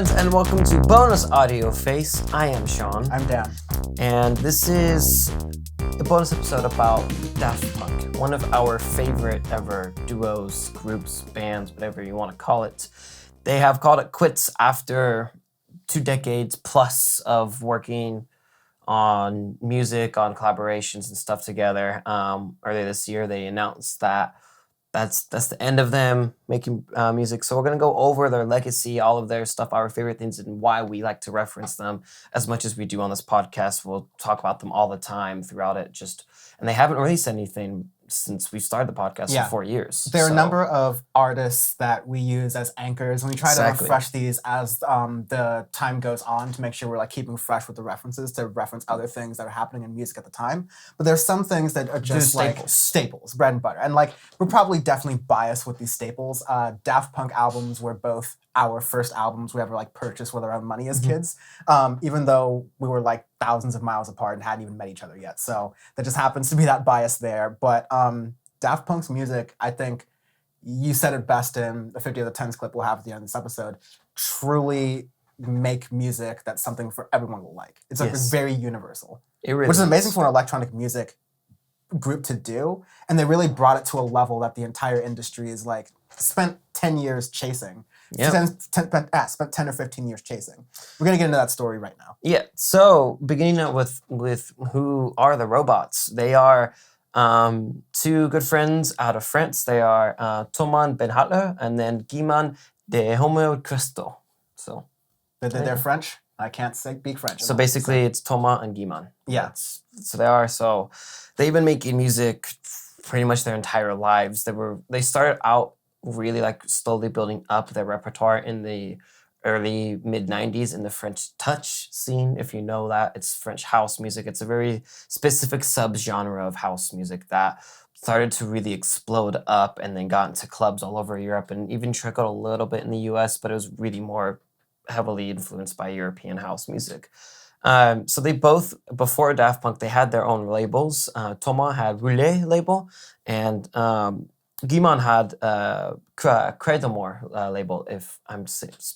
gentlemen, and welcome to Bonus Audioface. I am Sean. I'm Dan. And this is a bonus episode about Daft Punk, one of our favorite ever duos, groups, bands, whatever you want to call it. They have called it quits after 2 decades plus of working on music, on collaborations and stuff together. Earlier this year, they announced that that's the end of them making music. So we're going to go over their legacy, all of their stuff, our favorite things, and why we like to reference them as much as we do on this podcast. We'll talk about them all the time throughout it. And they haven't released anything since we started the podcast for 4 years. There are a number of artists that we use as anchors, and we try to refresh these as the time goes on to make sure we're like keeping fresh with the references to reference other things that are happening in music at the time. But there's some things that are just like staples, bread and butter. And like we're probably definitely biased with these staples. Daft Punk albums were both our first albums we ever like purchased with our own money as kids, even though we were like thousands of miles apart and hadn't even met each other yet. So that just happens to be that bias there. But Daft Punk's music, I think you said it best in the 50 of the 10s clip we'll have at the end of this episode, truly make music that's something for everyone will like. It's like very universal. It really which is amazing for an electronic music group to do. And they really brought it to a level that the entire industry is like spent 10 years chasing. Spent 10 or 15 years chasing. We're going to get into that story right now. Yeah, so beginning up with who are the robots. They are 2 good friends out of France. They are Thomas Ben Hattler and then Guy-Manuel de Homem-Christo. So they're French. I can't speak French. So basically it's Thomas and Guy-Manuel. Yeah. So they are. So they've been making music pretty much their entire lives. They started out really like slowly building up their repertoire in the early mid-90s in the French touch scene. If you know that, it's French house music. It's a very specific subgenre of house music that started to really explode up and then got into clubs all over Europe and even trickled a little bit in the US, but it was really more heavily influenced by European house music. So they both, before Daft Punk, they had their own labels. Thomas had Roulet label, and Guy-Manuel had Crédamore label, if I'm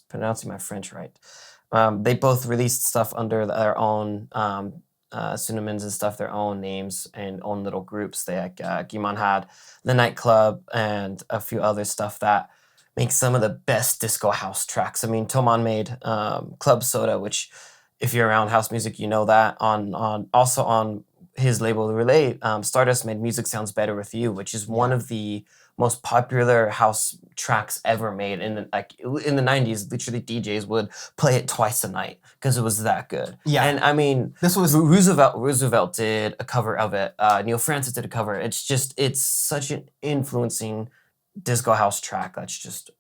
pronouncing my French right. They both released stuff under their own pseudonyms and stuff, their own names and own little groups. Guy-Manuel had The Nightclub and a few other stuff that makes some of the best disco house tracks. I mean, Thomas made Club Soda, which if you're around house music, you know that. Also on his label Relay, Stardust made Music Sounds Better With You, which is one of the most popular house tracks ever made. In the 90s, literally DJs would play it twice a night because it was that good. Yeah. And I mean, this was Roosevelt did a cover of it. Neil Francis did a cover. It's such an influencing disco house track. That's just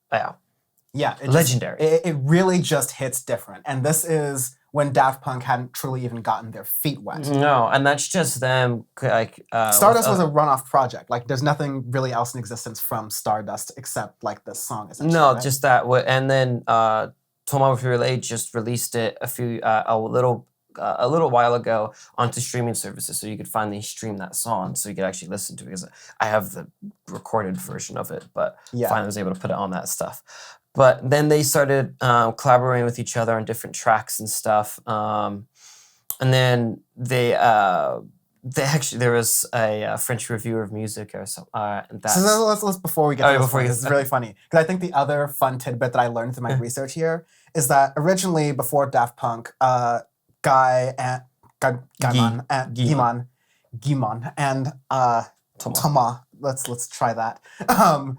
legendary. It really just hits different. And this is when Daft Punk hadn't truly even gotten their feet wet. No, and that's just them. Stardust was a runoff project. Like, there's nothing really else in existence from Stardust except like this song. No, right? Just that. And then Thomas Relay just released it a little while ago onto streaming services, so you could finally stream that song, so you could actually listen to it. Because I have the recorded version of it, but finally was able to put it on that stuff. But then they started collaborating with each other on different tracks and stuff. And then there was a French reviewer of music or something. So let's before we get to this is really funny. Because I think the other fun tidbit that I learned through my research here is that originally, before Daft Punk, Guy-Manuel and Thomas. Let's try that.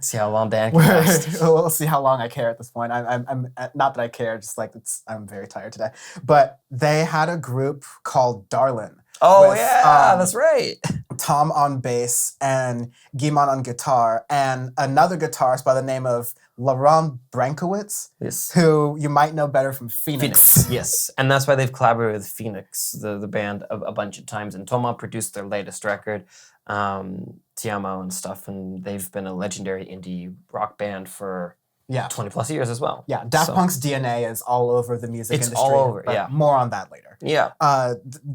See how long Dan can last. We'll see how long I care at this point. I'm not that I care, just like I'm very tired today. But they had a group called Darlin. Oh that's right. Tom on bass and Guy-Manuel on guitar and another guitarist by the name of Laurent Brankowitz, who you might know better from Phoenix. Yes, and that's why they've collaborated with Phoenix, the band, a bunch of times. And Thomas produced their latest record, Tiamo and stuff, and they've been a legendary indie rock band for 20 plus years as well. Yeah, Daft Punk's DNA is all over the music industry. It's all over, more on that later. Yeah.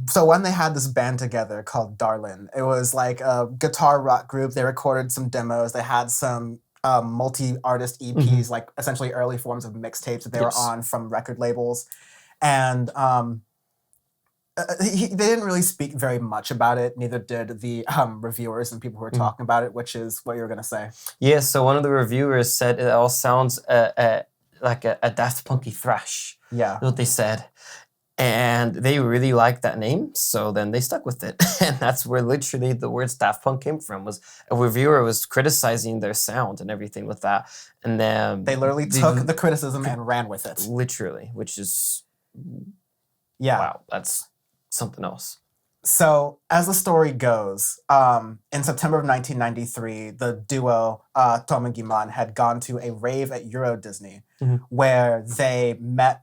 So when they had this band together called Darlin, it was like a guitar rock group. They recorded some demos. They had some multi-artist EPs, like essentially early forms of mixtapes that they were on from record labels. And they didn't really speak very much about it. Neither did the reviewers and people who were talking about it, which is what you were going to say. Yeah, so one of the reviewers said it all sounds like a Daft Punky thrash. Yeah. That's what they said. And they really liked that name, so then they stuck with it. And that's where literally the words Daft Punk came from. Was a reviewer was criticizing their sound and everything with that. And then they literally took the criticism and ran with it. Literally, which is... Yeah. Wow, that's something else. So, as the story goes, in September of 1993, the duo Tom and Guy-Man had gone to a rave at Euro Disney, where they met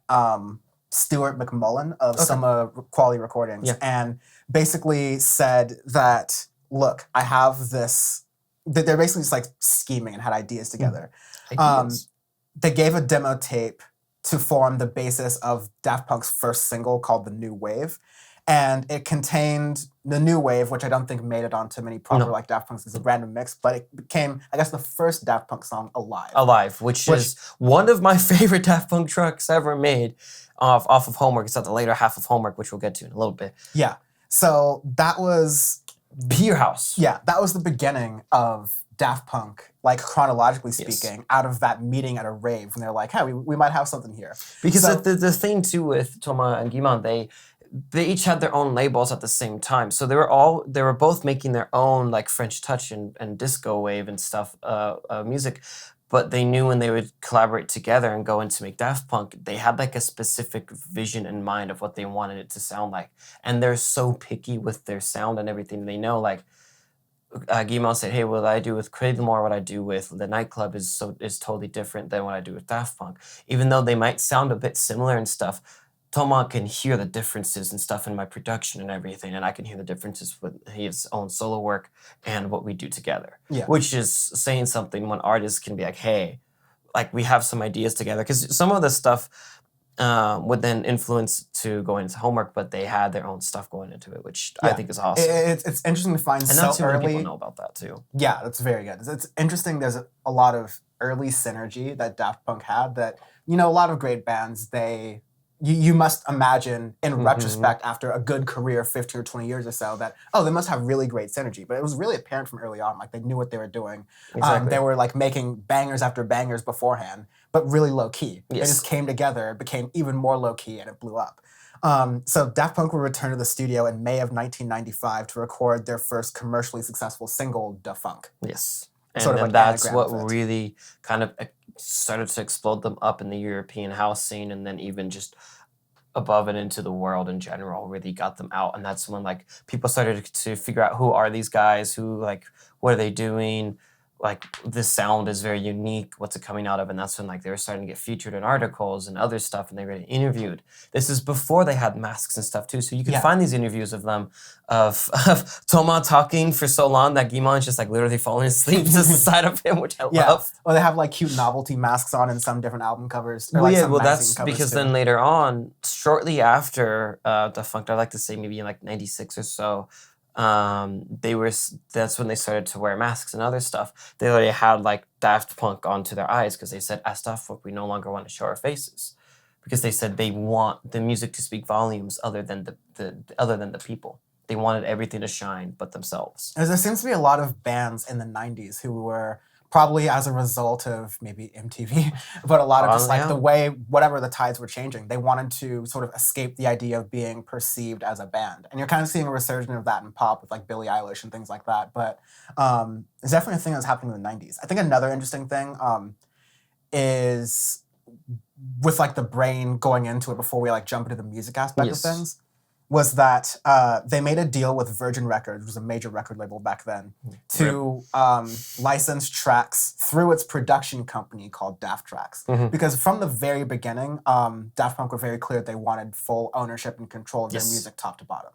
Stuart McMullen of Summer Quality Recordings, and basically said that, look, I have this... They're basically just like scheming and had ideas together. They gave a demo tape to form the basis of Daft Punk's first single called The New Wave. And it contained the New Wave, which I don't think made it onto many proper like Daft Punk's. It's a random mix, but it became, I guess, the first Daft Punk song, Alive. Alive, which is one of my favorite Daft Punk tracks ever made off of Homework. It's at the later half of Homework, which we'll get to in a little bit. Yeah. So that was... Beer House. Yeah, that was the beginning of Daft Punk, like chronologically speaking, out of that meeting at a rave. And they're like, hey, we might have something here. Because the thing, too, with Thomas and Guy-Man, they each had their own labels at the same time. So they were both making their own like French touch and disco wave and stuff, music. But they knew when they would collaborate together and go in to make Daft Punk, they had like a specific vision in mind of what they wanted it to sound like. And they're so picky with their sound and everything. They know, like, Guy-Man said, hey, what I do with Cradlemore, what I do with the nightclub is totally different than what I do with Daft Punk. Even though they might sound a bit similar and stuff, Thomas can hear the differences and stuff in my production and everything, and I can hear the differences with his own solo work and what we do together. Yeah. Which is saying something when artists can be like, hey, like we have some ideas together. Because some of the stuff would then influence to go into Homework, but they had their own stuff going into it, which I think is awesome. It's interesting to find and not too many people know about that too. Yeah, that's very good. It's interesting. There's a lot of early synergy that Daft Punk had that, you know, a lot of great bands, you must imagine in retrospect after a good career, 15 or 20 years or so, that, oh, they must have really great synergy. But it was really apparent from early on. Like, they knew what they were doing. Exactly. They were like making bangers after bangers beforehand, but really low key. Yes. They just came together, became even more low key, and it blew up. So Daft Punk would return to the studio in May of 1995 to record their first commercially successful single, Da Funk. Yes. And sort of then like that's anagram what of it. really kind of started to explode them up in the European house scene, and then even just above and into the world in general really got them out. And that's when like people started to figure out, who are these guys, who, like, what are they doing, like, this sound is very unique, what's it coming out of? And that's when like they were starting to get featured in articles and other stuff, and they were getting interviewed. This is before they had masks and stuff too, so you can find these interviews of them of Thomas talking for so long that Guy-Man's just like literally falling asleep to the side of him, which I love. Or they have like cute novelty masks on in some different album covers. Well, like yeah, some well, magazine that's covers because too. then later on, shortly after Da Funk, I like to say maybe in like 96 or so, that's when they started to wear masks and other stuff. They already had like Daft Punk onto their eyes, because they said, as Daft Punk, we no longer want to show our faces, because they said they want the music to speak volumes other than the people. They wanted everything to shine but themselves. There seems to be a lot of bands in the 90s who were probably as a result of maybe MTV, but a lot of just like the way, whatever the tides were changing, they wanted to sort of escape the idea of being perceived as a band. And you're kind of seeing a resurgence of that in pop with like Billie Eilish and things like that. But it's definitely a thing that's happening in the 90s. I think another interesting thing is with like the brain going into it before we like jump into the music aspect of things, was that they made a deal with Virgin Records, which was a major record label back then, to license tracks through its production company called Daft Tracks. Because from the very beginning, Daft Punk were very clear they wanted full ownership and control of their music top to bottom.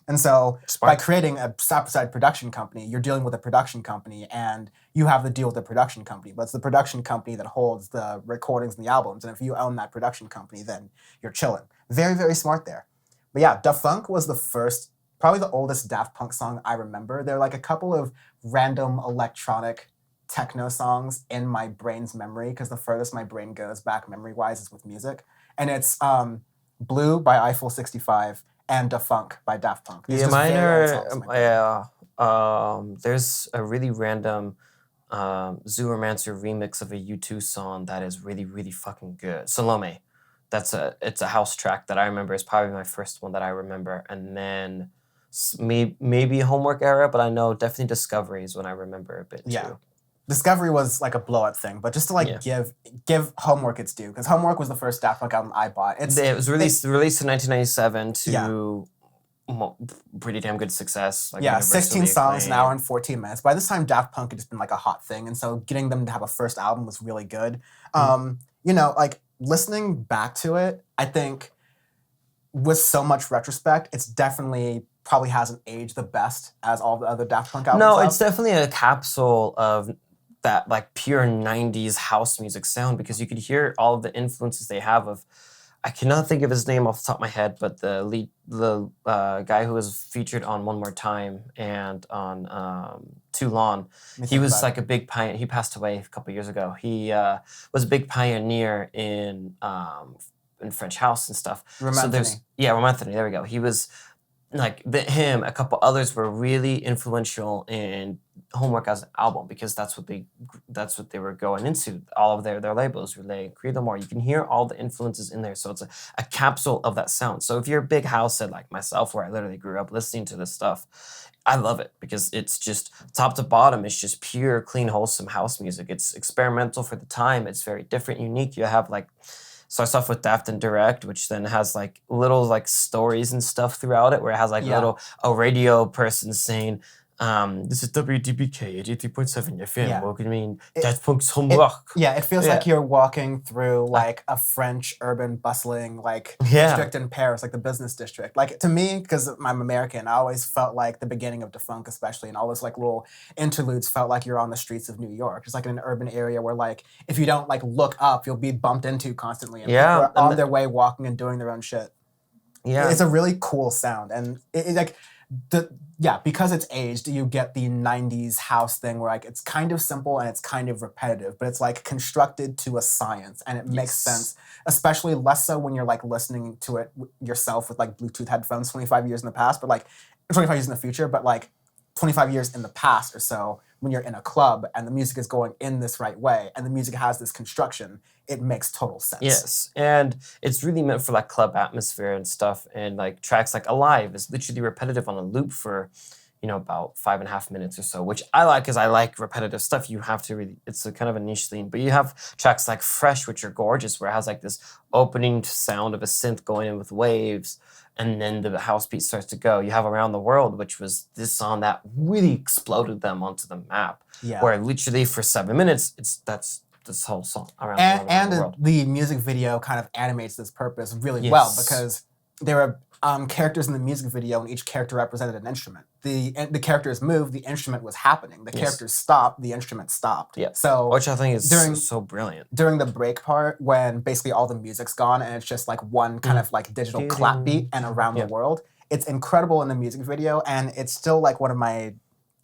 And so by creating a side production company, you're dealing with a production company, and you have the deal with the production company. But it's the production company that holds the recordings and the albums. And if you own that production company, then you're chilling. Very, very smart there. But yeah, Da Funk was the first, probably the oldest Daft Punk song I remember. There are like a couple of random electronic techno songs in my brain's memory, because the furthest my brain goes back memory-wise is with music. And it's Blue by Eiffel 65 and Da Funk by Daft Punk. Yeah, mine are, there's a really random Zoomancer remix of a U2 song that is really, really fucking good. Salome. It's a house track that I remember. It's probably my first one that I remember. And then maybe Homework Era, but I know definitely Discovery is when I remember a bit too. Discovery was like a blow-up thing, but just to like give Homework its due, because Homework was the first Daft Punk album I bought. It was released in 1997 to pretty damn good success. Like 16 songs, an hour and 14 minutes. By this time, Daft Punk had just been like a hot thing, and so getting them to have a first album was really good. You know, like listening back to it, I think with so much retrospect, it's definitely probably hasn't aged the best as all the other Daft Punk albums. No, it's definitely a capsule of that like pure 90s house music sound, because you could hear all of the influences they have of, I cannot think of his name off the top of my head, but the guy who was featured on One More Time and on Toulon, he was like a big pioneer. He passed away a couple years ago. He was a big pioneer in French house and stuff. Romain Anthony, there we go. He was like him, a couple others were really influential in Homework as an album, because that's what they were going into. All of their labels, Relay, Creed No More. You can hear all the influences in there. So it's a capsule of that sound. So if you're a big house head like myself, where I literally grew up listening to this stuff, I love it, because it's just top to bottom. It's just pure, clean, wholesome house music. It's experimental for the time. It's very different, unique. You have like, starts off with Daft and Direct, which then has like little like stories and stuff throughout it, where it has like a radio person saying, this is WDBK 83.7 FM. What do you mean? Daft Punk's homework. It feels like you're walking through like a French urban bustling like district in Paris, like the business district. Like to me, because I'm American, I always felt like the beginning of Da Funk, especially, and all those like little interludes felt like you're on the streets of New York. It's like in an urban area where like if you don't like look up, you'll be bumped into constantly, and people are on their way walking and doing their own shit. Yeah, it's a really cool sound, and it like because it's aged, you get the 90s house thing where like it's kind of simple and it's kind of repetitive, but it's like constructed to a science, and it makes sense, especially less so when you're like listening to it yourself with like Bluetooth headphones 25 years in the past, but like 25 years in the future, but like 25 years in the past or so, when you're in a club and the music is going in this right way and the music has this construction, it makes total sense. Yes, and it's really meant for like club atmosphere and stuff, and like tracks like Alive is literally repetitive on a loop for, you know, about 5.5 minutes or so, which I like, because I like repetitive stuff. You have to really, it's a kind of a niche thing, but you have tracks like Fresh, which are gorgeous, where it has like this opening sound of a synth going in with waves, and then the house beat starts to go. You have Around the World, which was this song that really exploded them onto the map, where literally for 7 minutes, that's this whole song around the world. And the music video kind of animates this purpose really well, because there are characters in the music video, and each character represented an instrument. The characters moved, the instrument was happening. The characters stopped, the instrument stopped. Yeah. So which I think is so brilliant. During the break part, when basically all the music's gone and it's just like one kind of like digital clap beat and Around the World, it's incredible in the music video, and it's still like one of my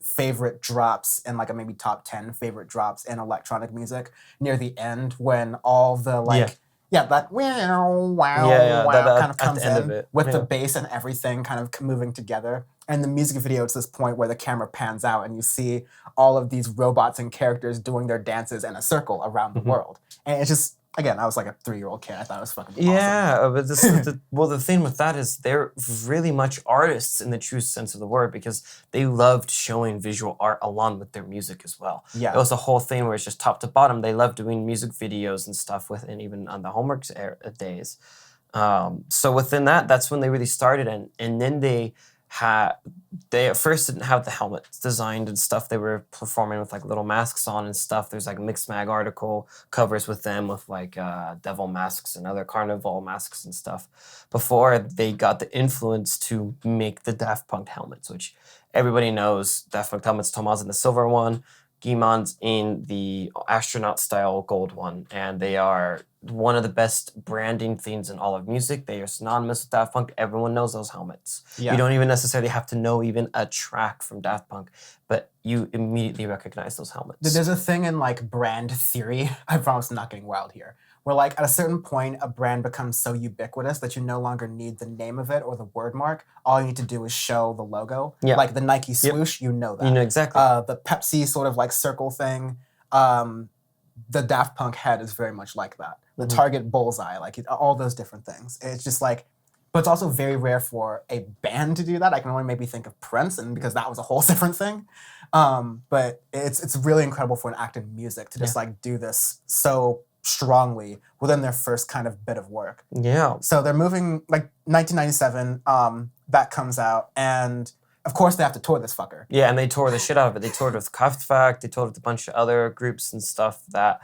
favorite drops in like a maybe top 10 favorite drops in electronic music near the end, when all the like that kind of comes in with the bass and everything kind of moving together. And the music video, it's this point where the camera pans out and you see all of these robots and characters doing their dances in a circle around the world. And it's just, again, I was like a 3-year-old kid. I thought it was fucking awesome. Yeah, but the thing with that is they're really much artists in the true sense of the word, because they loved showing visual art along with their music as well. Yeah. It was a whole thing where it's just top to bottom. They loved doing music videos and stuff and even on the Homework days. So within that's when they really started, and then they at first didn't have the helmets designed and stuff. They were performing with like little masks on and stuff. There's like Mixed Mag article covers with them with like devil masks and other carnival masks and stuff before they got the influence to make the Daft Punk helmets, which everybody knows. Daft Punk helmets, Thomas in the silver one, Guy-Man's in the astronaut style gold one, and they are one of the best branding things in all of music. They are synonymous with Daft Punk. Everyone knows those helmets. Yeah. You don't even necessarily have to know even a track from Daft Punk, but you immediately recognize those helmets. There's a thing in like brand theory. I promise I'm not getting wild here. Where like at a certain point, a brand becomes so ubiquitous that you no longer need the name of it or the word mark. All you need to do is show the logo. Yeah. Like the Nike swoosh, you know that. You know exactly. The Pepsi sort of like circle thing. The Daft Punk head is very much like that. The Target bullseye, like all those different things. It's just like, but it's also very rare for a band to do that. I can only maybe think of Prince, and because that was a whole different thing. But it's really incredible for an act in music to just like do this so strongly within their first kind of bit of work. Yeah. So they're moving, like 1997, that comes out, and of course they have to tour this fucker. Yeah, and they tore the shit out of it. They toured with Kraftwerk, they toured with a bunch of other groups and stuff that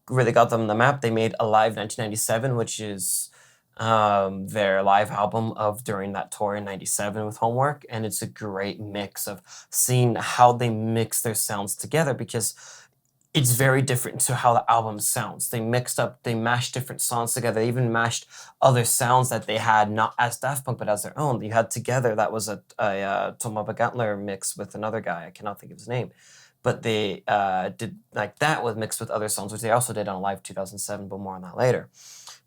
really got them on the map. They made Alive 1997, which is their live album of during that tour in 97 with Homework, and it's a great mix of seeing how they mix their sounds together, because it's very different to how the album sounds. They mashed different songs together. They even mashed other sounds that they had not as Daft Punk but as their own. You had Together, that was a Thomas Gantler mix with another guy, I cannot think of his name. But they did like that was mixed with other songs, which they also did on Live 2007, but more on that later.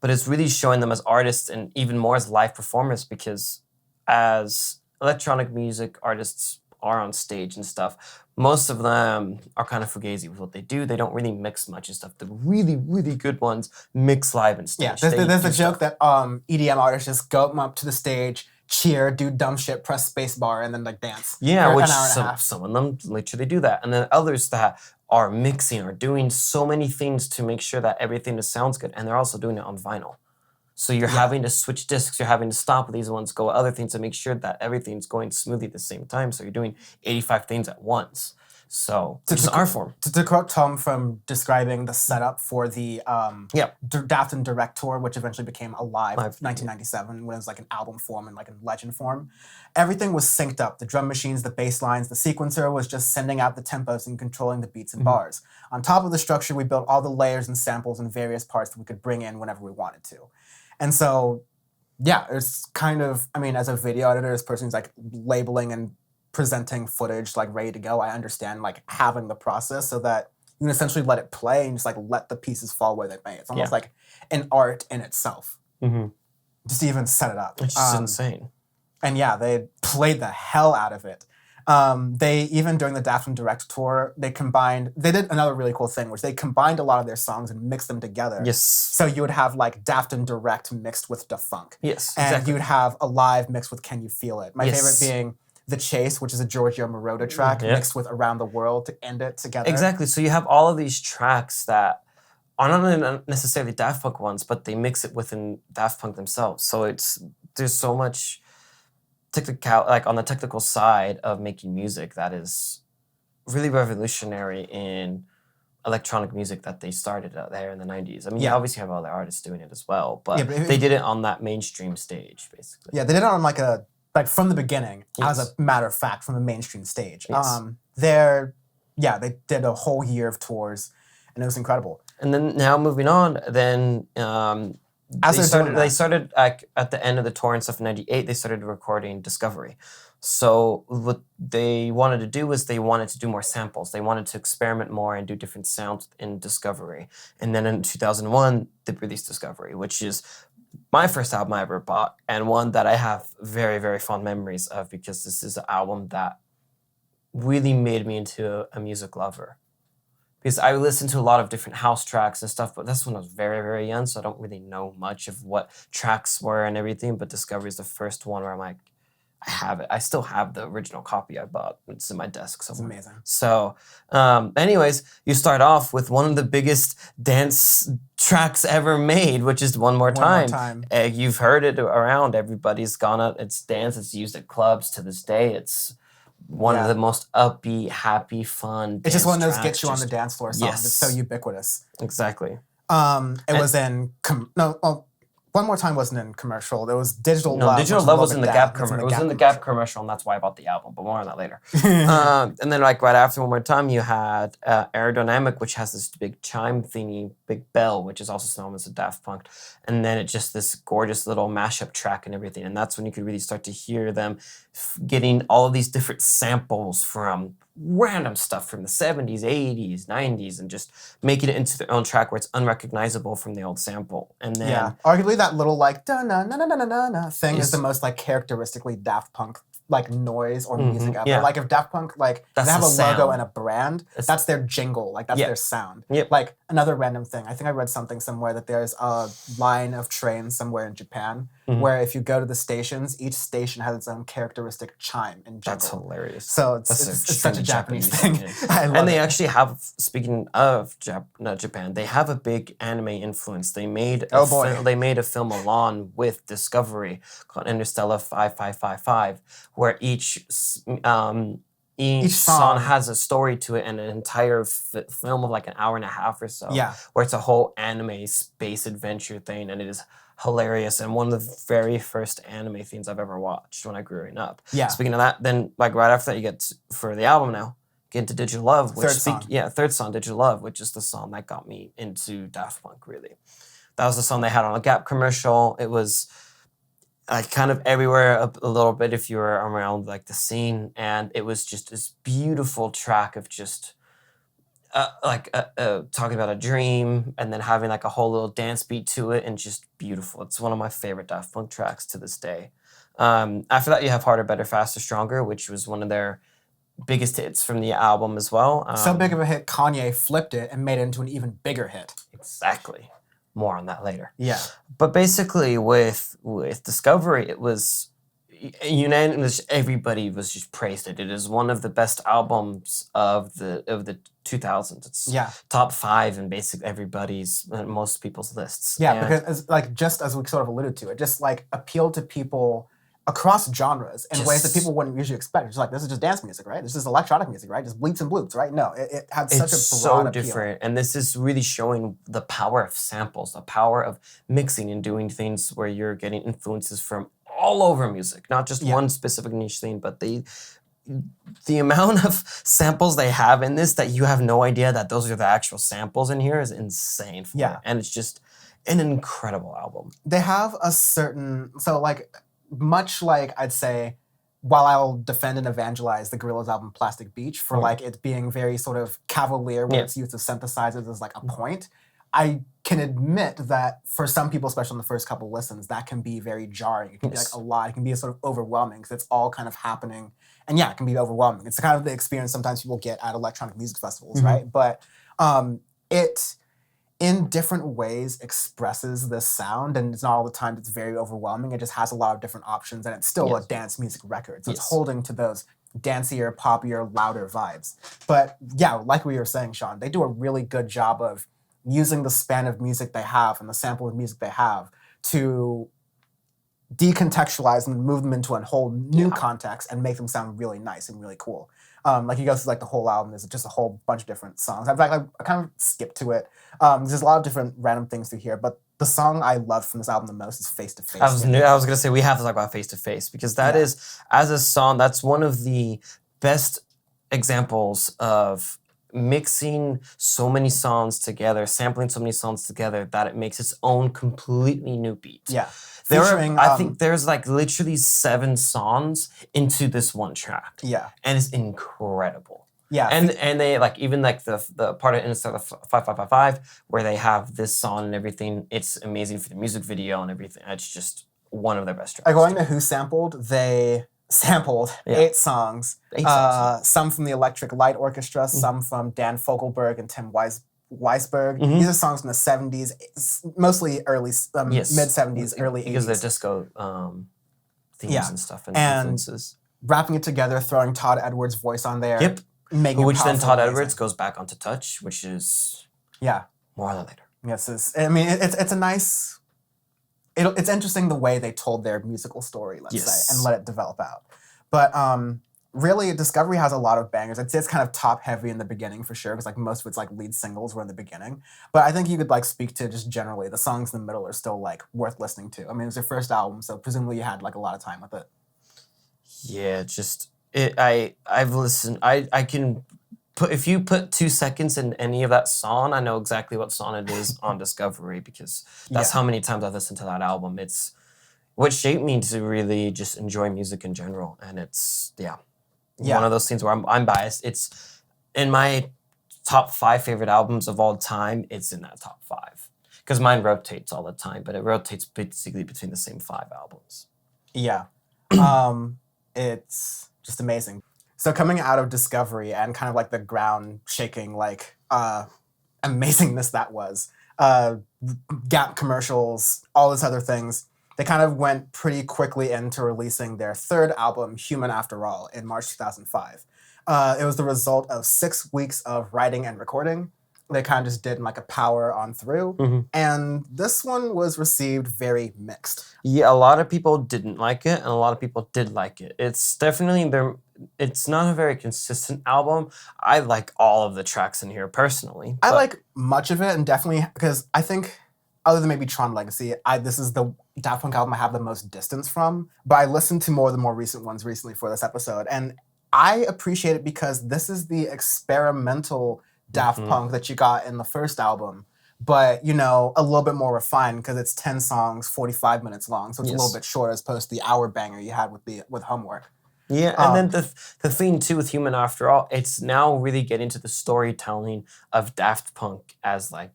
But it's really showing them as artists and even more as live performers, because as electronic music artists are on stage and stuff, most of them are kind of fugazi with what they do. They don't really mix much and stuff. The really, really good ones mix live and stage. Yeah, there's a joke that EDM artists just go up to the stage, cheer, do dumb shit, press spacebar, and then like dance. Yeah, which an hour and a half. some of them literally do that. And then others that are mixing or doing so many things to make sure that everything just sounds good. And they're also doing it on vinyl. So you're having to switch discs, you're having to stop with these ones, go other things to make sure that everything's going smoothly at the same time. So you're doing 85 things at once. So it's an art form. To quote Tom from describing the setup for the Daft and Direct tour, which eventually became Alive 1997, when it was like an album form and like in legend form, everything was synced up. The drum machines, the bass lines, the sequencer was just sending out the tempos and controlling the beats and bars. On top of the structure, we built all the layers and samples and various parts that we could bring in whenever we wanted to. And so, yeah, it's kind of, I mean, as a video editor, as a person who's like labeling and presenting footage like ready to go, I understand like having the process so that you can essentially let it play and just like let the pieces fall where they may. It's almost like an art in itself. Just to even set it up. It's just insane. And yeah, they played the hell out of it. They, even during the Daft and Direct tour, they did another really cool thing, which they combined a lot of their songs and mixed them together. Yes. So you would have like Daft and Direct mixed with Da Funk. Yes, and exactly. you would have Alive mixed with Can You Feel It? My favorite being The Chase, which is a Giorgio Moroder track, mixed with Around the World to end it together. Exactly. So you have all of these tracks that are not necessarily Daft Punk ones, but they mix it within Daft Punk themselves. So there's so much technical, like on the technical side of making music, that is really revolutionary in electronic music that they started out there in the 90s. I mean, you obviously have other artists doing it as well, but they did it on that mainstream stage, basically. Yeah, they did it on like from the beginning, as a matter of fact, from the mainstream stage. Yes. They did a whole year of tours, and it was incredible. And then now moving on, then they started like at the end of the tour and stuff in 98, they started recording Discovery. So what they wanted to do was they wanted to do more samples. They wanted to experiment more and do different sounds in Discovery. And then in 2001, they released Discovery, which is my first album I ever bought, and one that I have very, very fond memories of, because this is an album that really made me into a music lover. Because I listened to a lot of different house tracks and stuff, but that's when I was very, very young, so I don't really know much of what tracks were and everything, but Discovery is the first one where I'm like, I have it. I still have the original copy I bought. It's in my desk somewhere. It's amazing. So, anyways, you start off with one of the biggest dance tracks ever made, which is One More Time. You've heard it around. Everybody's gone out. It's dance. It's used at clubs to this day. It's one of the most upbeat, happy, fun. It's just one of those get you on the dance floor songs. It's so ubiquitous. Exactly. It was in One More Time wasn't in commercial. There was Digital No, Love. Digital Love was in the Gap commercial. It was in the Gap commercial. commercial, and that's why I bought the album. But more on that later. And then like right after One More Time, you had Aerodynamic, which has this big chime thingy, big bell, which is also known as a Daft Punk. And then it's just this gorgeous little mashup track and everything. And that's when you could really start to hear them getting all of these different samples from random stuff from the 70s, 80s, 90s, and just making it into their own track where it's unrecognizable from the old sample. And then arguably that little like da na na na na na na thing is the most like characteristically Daft Punk like noise or music ever. Yeah. Like if Daft Punk like they have a logo and a brand, that's their jingle, like that's their sound. Yep. Like another random thing, I think I read something somewhere that there's a line of trains somewhere in Japan where if you go to the stations, each station has its own characteristic chime and jingle. That's hilarious. So it's such a Japanese thing. I love and they it. actually have, speaking of Japan, they have a big anime influence. They made they made a film along with Discovery called Interstellar 5555, where each song has a story to it and an entire film of like an hour and a half or so. Yeah. Where it's a whole anime space adventure thing, and it is hilarious and one of the very first anime things I've ever watched when I grew up. Yeah. Speaking of that, then like right after that, you get for the album now. Get into Digital Love, which third song, Digital Love, which is the song that got me into Daft Punk. Really, that was the song they had on a Gap commercial. It was kind of everywhere a little bit if you were around like the scene, and it was just this beautiful track of just talking about a dream and then having like a whole little dance beat to it and just beautiful. It's one of my favorite Daft Punk tracks to this day. After that, you have Harder, Better, Faster, Stronger, which was one of their biggest hits from the album as well. So big of a hit, Kanye flipped it and made it into an even bigger hit. Exactly. More on that later. Yeah. But basically with Discovery, it was unanimous. Everybody was just praised it. It is one of the best albums of the 2000s. It's top 5 in basically everybody's, most people's lists. Yeah, because like just as we sort of alluded to, it just like appealed to people across genres in ways that people wouldn't usually expect. It's like, this is just dance music, right? This is electronic music, right? Just bleeps and bloops, right? No, it had such a broad appeal. Different. And this is really showing the power of samples, the power of mixing and doing things where you're getting influences from all over music, not just one specific niche thing, but the amount of samples they have in this that you have no idea that those are the actual samples in here is insane for me. And it's just an incredible album. They have a certain, so like, much like I'd say, while I'll defend and evangelize the Gorillaz album Plastic Beach for like it being very sort of cavalier with its use of synthesizers as like a point, I can admit that for some people, especially in the first couple listens, that can be very jarring. It can be like a lot. It can be sort of overwhelming because it's all kind of happening. And yeah, it can be overwhelming. It's kind of the experience sometimes people get at electronic music festivals, right? But it, in different ways, expresses this sound, and it's not all the time it's very overwhelming. It just has a lot of different options, and it's still a dance music record. So it's holding to those dancier, poppier, louder vibes. But yeah, like we were saying, Sean, they do a really good job of using the span of music they have and the sample of music they have to decontextualize them and move them into a whole new context and make them sound really nice and really cool. Like you go through like the whole album, there's just a whole bunch of different songs. In fact, I kind of skipped to it. There's a lot of different random things to hear, but the song I love from this album the most is Face to Face. I was gonna say we have to talk about Face to Face because that is, as a song, that's one of the best examples of mixing so many songs together, sampling so many songs together that it makes its own completely new beat. Yeah. I think there's like literally 7 songs into this one track. Yeah. And it's incredible. Yeah. And they like, even like the part of Interstellar 5555 where they have this song and everything, it's amazing for the music video and everything. It's just one of their best tracks. According to Who Sampled, they sampled 8 songs. 8 songs. Some from the Electric Light Orchestra, some from Dan Fogelberg and Tim Weisberg. These are songs from the 70s, mostly early, mid-70s, early 80s. Because they're disco themes and stuff and influences. Wrapping it together, throwing Todd Edwards' voice on there. Yep. Which then Todd Edwards goes back onto Touch, which is more on that later. Yes, I mean, it's a nice... It's interesting the way they told their musical story, let's say, and let it develop out. But really, Discovery has a lot of bangers. I'd say it's kind of top heavy in the beginning for sure, because like most of its like lead singles were in the beginning. But I think you could like speak to just generally the songs in the middle are still like worth listening to. I mean, it was your first album, so presumably you had like a lot of time with it. Yeah, just I've listened. I can put, if you put 2 seconds in any of that song, I know exactly what song it is on Discovery, because that's how many times I've listened to that album. It's what shaped me to really just enjoy music in general, and it's one of those things where I'm biased. It's in my top 5 favorite albums of all time. It's in that top 5 because mine rotates all the time, but it rotates basically between the same 5 albums. Yeah, it's just amazing. So coming out of Discovery and kind of like the ground shaking like amazingness that was, Gap commercials, all these other things. They kind of went pretty quickly into releasing their third album, Human After All, in March 2005. It was the result of 6 weeks of writing and recording. They kind of just did like a power on through. And this one was received very mixed. Yeah, a lot of people didn't like it, and a lot of people did like it. It's definitely it's not a very consistent album. I like all of the tracks in here personally. I like much of it, and definitely because I think, other than maybe Tron Legacy, this is the Daft Punk album I have the most distance from. But I listened to more of the more recent ones recently for this episode, and I appreciate it because this is the experimental Daft Punk that you got in the first album, but you know, a little bit more refined because it's 10 songs, 45 minutes long, so it's a little bit shorter as opposed to the hour banger you had with Homework. Yeah, and then the thing too with Human After All, it's now really getting to the storytelling of Daft Punk as like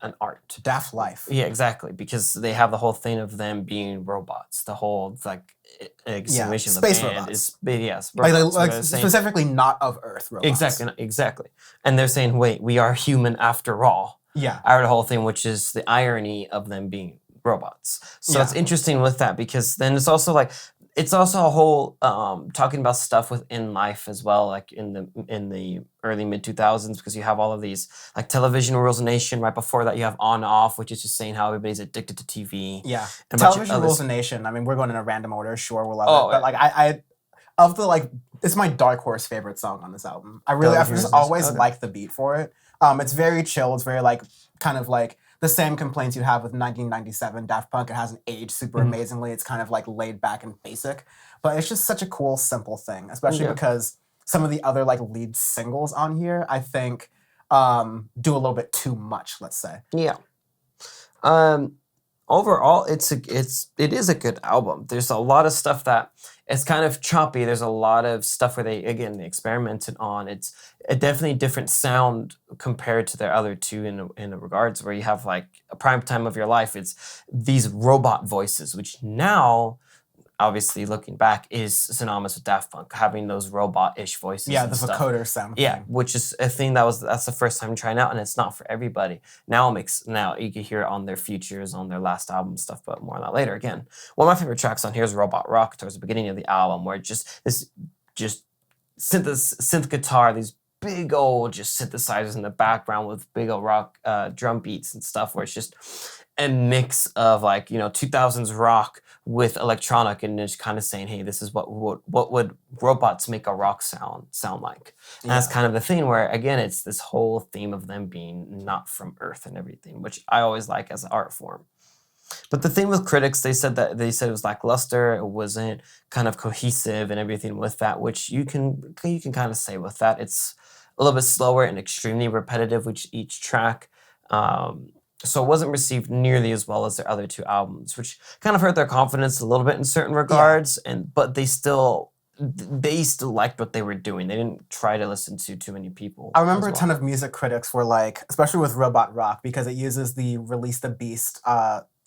an art. Daft life. Yeah, exactly, because they have the whole thing of them being robots. The whole like extinction of the space band robots. yes, robots. Like specifically not of Earth robots. Exactly. And they're saying, wait, we are human after all. Yeah. Out of the whole thing, which is the irony of them being robots. So it's interesting with that, because then it's also a whole talking about stuff within life as well, like in the early mid 2000s, because you have all of these like Television Rules a Nation. Right before that, you have On Off, which is just saying how everybody's addicted to TV. Yeah, Television Rules a Nation. I mean, we're going in a random order. Sure, we'll love it. But like I of the like, it's my dark horse favorite song on this album. I've just always liked the beat for it. It's very chill. It's very like kind of like the same complaints you have with 1997 Daft Punk. It hasn't aged super amazingly. It's kind of like laid back and basic, but it's just such a cool, simple thing, especially because some of the other like lead singles on here, I think, do a little bit too much, let's say. Yeah. Overall, it is a good album. There's a lot of stuff that it's kind of choppy. There's a lot of stuff where they experimented on. It's a definitely different sound compared to their other two in regards where you have like a prime time of your life. It's these robot voices, which now, obviously looking back, is synonymous with Daft Punk, having those robot-ish voices. Yeah, the vocoder sound. Yeah, which is a thing that's the first time trying out, and it's not for everybody. Now you can hear it on their features, on their last album stuff, but more on that later. Again, one of my favorite tracks on here is Robot Rock towards the beginning of the album, where this synth guitar, these big old just synthesizers in the background with big old rock drum beats and stuff, where it's just a mix of like 2000s rock with electronic, and just kind of saying, hey, this is what would robots make a rock sound like. And that's kind of the thing where, again, it's this whole theme of them being not from Earth and everything, which I always like as an art form. But the thing with critics, they said it was lackluster, it wasn't kind of cohesive and everything with that, which you can kind of say with that. It's a little bit slower and extremely repetitive with each track. So it wasn't received nearly as well as their other two albums, which kind of hurt their confidence a little bit in certain regards. But they still liked what they were doing. They didn't try to listen to too many people. I remember a ton of music critics were like, especially with Robot Rock, because it uses the Release the Beast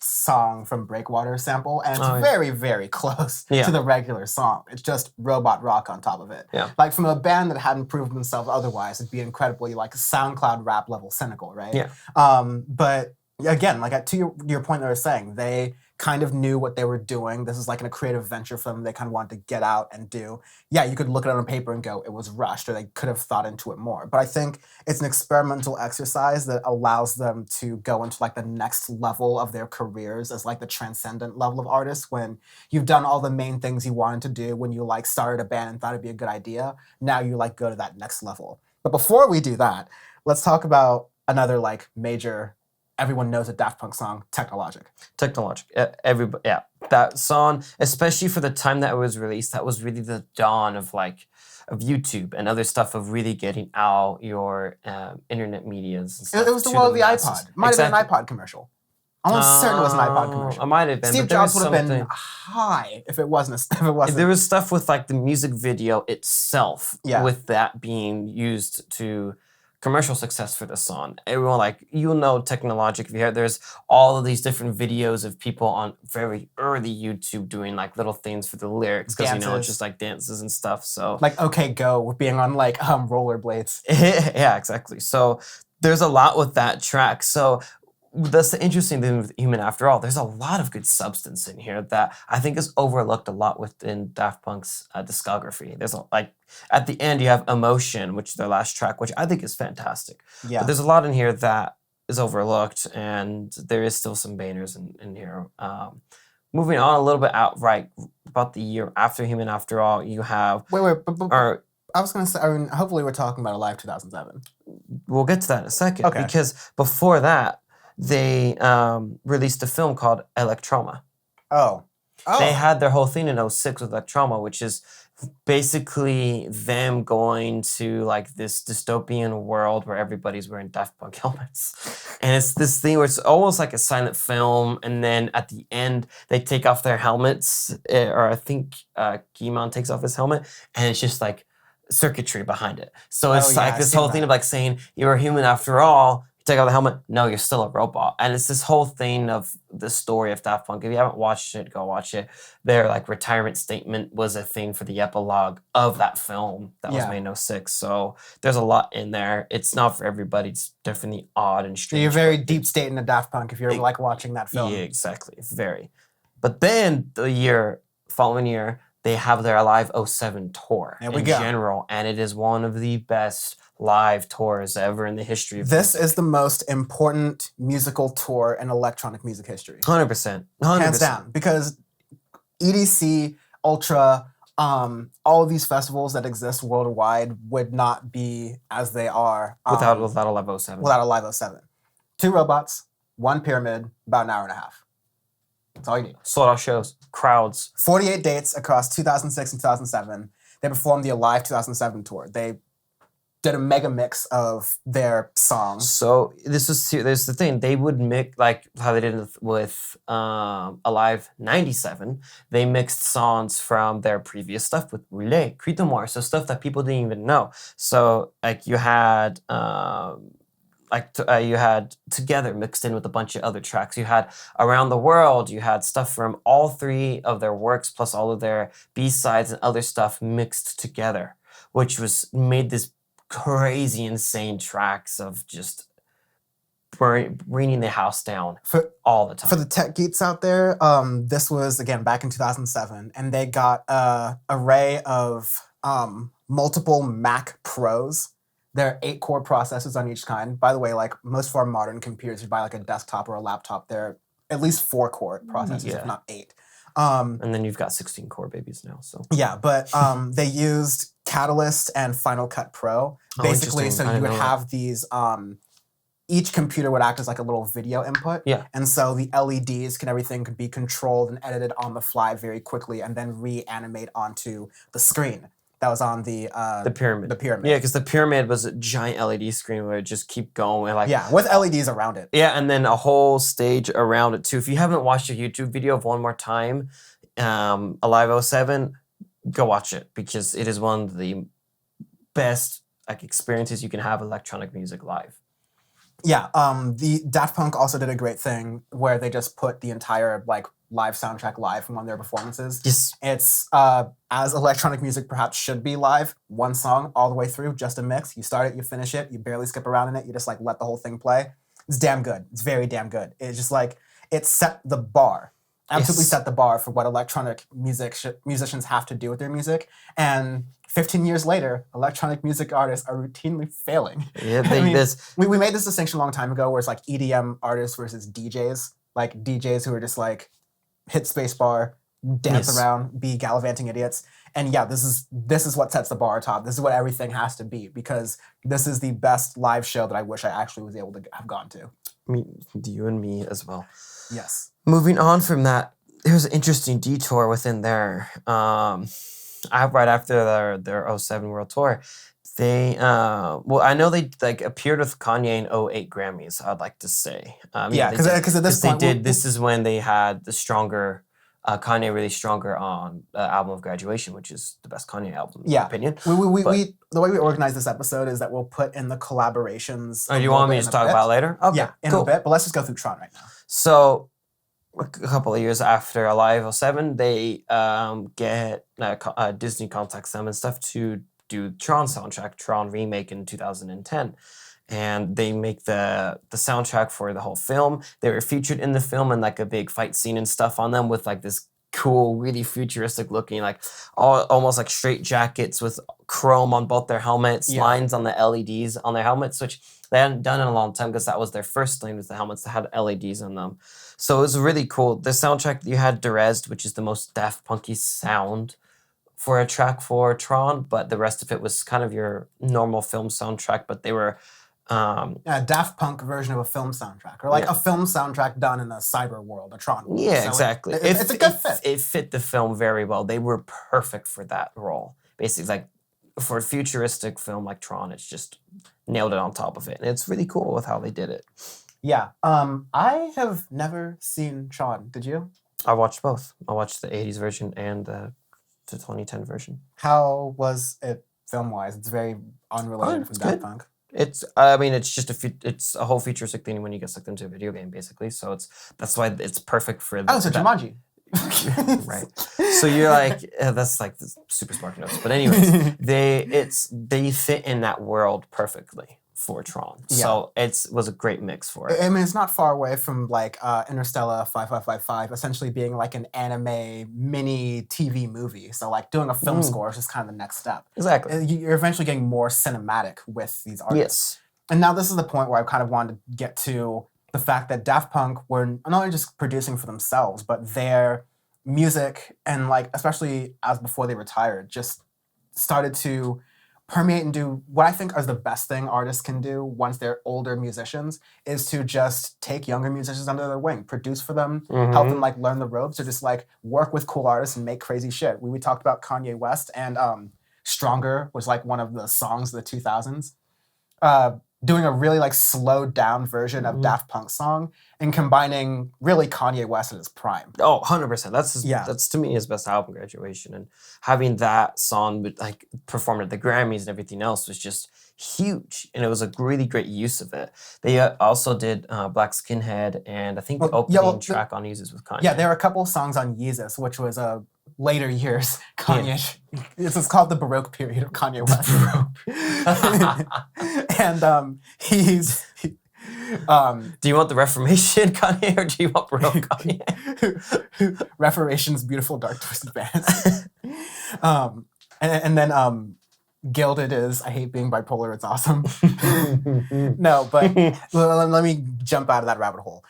song from Breakwater sample, and it's very, very close to the regular song. It's just Robot Rock on top of it. Yeah. Like from a band that hadn't proven themselves otherwise, it'd be incredibly like SoundCloud rap level cynical, right? Yeah. But again, like to your point that I was saying, they kind of knew what they were doing. This is like a creative venture for them they kind of wanted to get out and do. Yeah, you could look at it on paper and go, it was rushed, or they could have thought into it more. But I think it's an experimental exercise that allows them to go into like the next level of their careers as like the transcendent level of artists. When you've done all the main things you wanted to do, when you like started a band and thought it'd be a good idea, now you like go to that next level. But before we do that, let's talk about another like major, everyone knows a Daft Punk song, Technologic. Everybody, yeah. That song, especially for the time that it was released, that was really the dawn of YouTube and other stuff, of really getting out your internet medias and stuff. It was the world of the iPod. It might have been an iPod commercial. I'm almost certain it was an iPod commercial. It might have been. Steve Jobs would have been high if it wasn't. There was stuff with like the music video itself, with that being used to commercial success for the song. Everyone, like, Technologic. If you hear, there's all of these different videos of people on very early YouTube doing like little things for the lyrics, because it's just like dances and stuff. So like OK Go being on like rollerblades. Yeah, exactly. So there's a lot with that track. So that's the interesting thing with Human After All. There's a lot of good substance in here that I think is overlooked a lot within Daft Punk's discography. There's at the end you have Emotion, which is their last track, which I think is fantastic. Yeah. But there's a lot in here that is overlooked, and there is still some bangers in here. Moving on a little bit about the year after Human After All, you have I was going to say, hopefully we're talking about Alive 2007. We'll get to that in a second. Okay. Because before that, they released a film called Electroma. Oh. They had their whole thing in 2006 with Electroma, which is basically them going to like this dystopian world where everybody's wearing Daft Punk helmets. And it's this thing where it's almost like a silent film, and then at the end they take off their helmets, or I think Guy-Manuel takes off his helmet, and it's just like circuitry behind it. So it's like this whole thing of like saying you're a human after all. You take off the helmet, no, you're still a robot. And it's this whole thing of the story of Daft Punk. If you haven't watched it, go watch it. Their like retirement statement was a thing for the epilogue of that film that was made in 2006. So there's a lot in there. It's not for everybody. It's definitely odd and strange. You're very deep state into Daft Punk if you're like watching that film. Yeah, exactly. Very. But then the following year, they have their Alive 2007 tour in general, and it is one of the best live tours ever in the history of this is the most important musical tour in electronic music history. 100%. Hands down. Because EDC, Ultra, all of these festivals that exist worldwide would not be as they are without Alive 2007. Without Alive 2007. 2 robots, 1 pyramid, about an hour and a half. That's all you need. Sold out shows, crowds. 48 dates across 2006 and 2007. They performed the Alive 2007 tour. They did a mega mix of their songs. So there's the thing. They would mix, like how they did with Alive 97. They mixed songs from their previous stuff with Roulette, Critomore, so stuff that people didn't even know. So like you had you had Together mixed in with a bunch of other tracks. You had Around the World. You had stuff from all 3 of their works, plus all of their B-sides and other stuff mixed together, which made this crazy, insane tracks of just bringing the house down all the time. For the tech geeks out there, this was, again, back in 2007, and they got an array of multiple Mac Pros. There are 8 core processors on each kind. By the way, like most of our modern computers, you buy like a desktop or a laptop, they're at least 4 core processors, if not 8. And then you've got 16 core babies now. So yeah, but they used Catalyst and Final Cut Pro basically, so you would have these. Each computer would act as like a little video input. Yeah. And so the LEDs everything could be controlled and edited on the fly very quickly, and then reanimate onto the screen that was on the pyramid. The pyramid. Yeah, because the pyramid was a giant LED screen where it just keep going. With LEDs around it. Yeah, and then a whole stage around it too. If you haven't watched a YouTube video of One More Time, Alive 07, go watch it, because it is one of the best experiences you can have electronic music live. Yeah, the Daft Punk also did a great thing where they just put the entire live soundtrack live from one of their performances. Yes. It's as electronic music perhaps should be live, one song all the way through, just a mix. You start it, you finish it, you barely skip around in it, you just let the whole thing play. It's damn good. It's very damn good. It's just it set the bar. absolutely set the bar for what electronic musicians have to do with their music. And 15 years later, electronic music artists are routinely failing. Yeah, we made this distinction a long time ago where it's like EDM artists versus DJs. Like DJs who are just like hit spacebar, dance around, be gallivanting idiots. And yeah, this is what sets the bar top. This is what everything has to be, because this is the best live show that I wish I actually was able to have gone to. You and me as well. Yes. Moving on from that, there's an interesting detour within their right after their 07 World Tour. They I know they like appeared with Kanye in 08 Grammys, I'd like to say. Because at this point this is when they had the stronger Kanye really stronger on the album of Graduation, which is the best Kanye album in my opinion. The way we organize this episode is that we'll put in the collaborations. Oh, you want me to talk about later? Okay, yeah, in a bit, but let's just go through TRON right now. So a couple of years after Alive 07, they get Disney contacts them and stuff to do TRON soundtrack, TRON remake in 2010. And they make the soundtrack for the whole film. They were featured in the film in like a big fight scene and stuff on them with like this cool, really futuristic looking, like almost like straight jackets with chrome on both their helmets, lines on the LEDs on their helmets, which they hadn't done in a long time because that was their first thing with the helmets that had LEDs on them. So it was really cool. The soundtrack, you had Derezed, which is the most Daft Punky sound for a track for TRON, but the rest of it was kind of your normal film soundtrack, but they were a Daft Punk version of a film soundtrack, or like a film soundtrack done in a cyber world, a TRON world. Yeah, so exactly. It's a good fit. It fit the film very well. They were perfect for that role. Basically, like for a futuristic film like TRON, it's just nailed it on top of it. And it's really cool with how they did it. Yeah. I have never seen TRON. Did you? I watched both. I watched the 80s version and the 2010 version. How was it film-wise? It's very unrelated from Daft Punk. It's just it's a whole futuristic thing when you get sucked into a video game, basically. So that's why it's perfect for. So Jumanji. Right. So you're like, that's like the super smart notes. But anyways, they fit in that world perfectly for TRON. Yeah. So it was a great mix for it. I mean, it's not far away from like Interstellar 5555 essentially being like an anime mini TV movie. So like doing a film score is just kind of the next step. Exactly. You're eventually getting more cinematic with these artists. Yes. And now this is the point where I kind of wanted to get to the fact that Daft Punk were not only just producing for themselves, but their music, and like especially as before they retired, just started to permeate and do what I think is the best thing artists can do once they're older musicians, is to just take younger musicians under their wing, produce for them, help them like learn the ropes, or just like work with cool artists and make crazy shit. We talked about Kanye West, and Stronger was like one of the songs of the 2000s. Doing a really like slowed down version of Daft Punk's song and combining really Kanye West at his prime. Oh, 100%. That's to me his best album, Graduation. And having that song like performed at the Grammys and everything else was just huge. And it was a really great use of it. They also did Black Skinhead, and I think the opening track on Yeezus with Kanye. Yeah, there are a couple of songs on Yeezus, which was later years Kanye. Yeah. It's called the Baroque period of Kanye West. And do you want the Reformation Kanye, or do you want Baroque Kanye? Reformation's beautiful dark twisted bands. And then Gilded is I hate being bipolar, it's awesome. No, but let me jump out of that rabbit hole.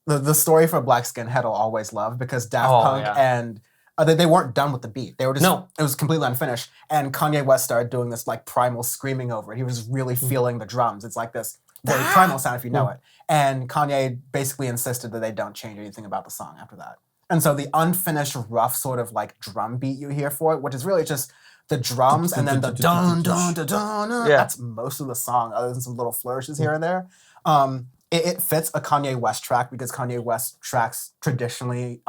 The story for Black Skinhead I'll always love, because Daft Punk and they weren't done with the beat. They were just it was completely unfinished. And Kanye West started doing this like primal screaming over it. He was really feeling the drums. It's like this very primal sound if you know it. And Kanye basically insisted that they don't change anything about the song after that. And so the unfinished rough sort of like drum beat you hear for it, which is really just the drums and then the dun dun dun dun. That's most of the song, other than some little flourishes here and there. It fits a Kanye West track, because Kanye West tracks traditionally